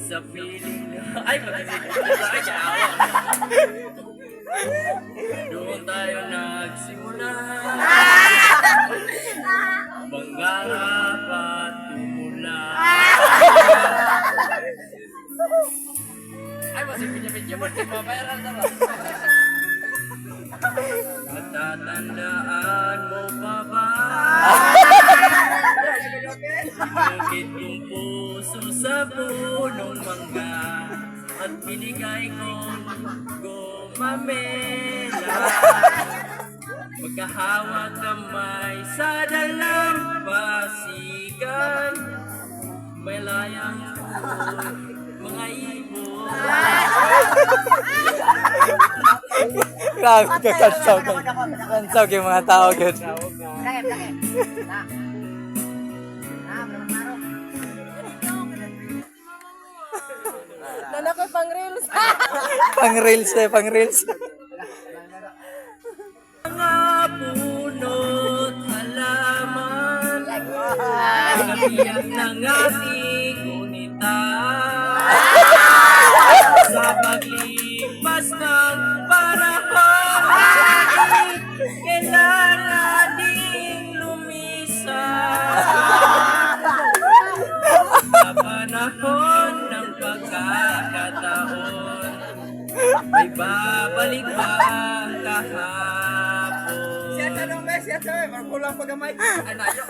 Sa piling na... Ay, makinig ko sa kanya. Doon tayo nagsimula. Mangarap at tumula. Ay, masih pinya-pinya mo. Di mabayaran na ba? Natatandaan mo pa ba? Bakit yung puso sa punong mangga at binigay kong gumamela? Magkahawak kamay sa dalampasigan, may layang mga ibon. Grabe ka kansaw kay. Kansaw kay mga tao gud. Lakip, lakip. Nanako pang reels. Pang reels pang reels. Mga puno't halaman, nabiyak ng ating gunita. Sa paglipas ng panahon, kailangan ding lumisan. Sa panahon ng pagkakataon, may babalik ba kahapon? Siya tanong ba? Siya tanong. Kulang pa gamay. Ay, nayo.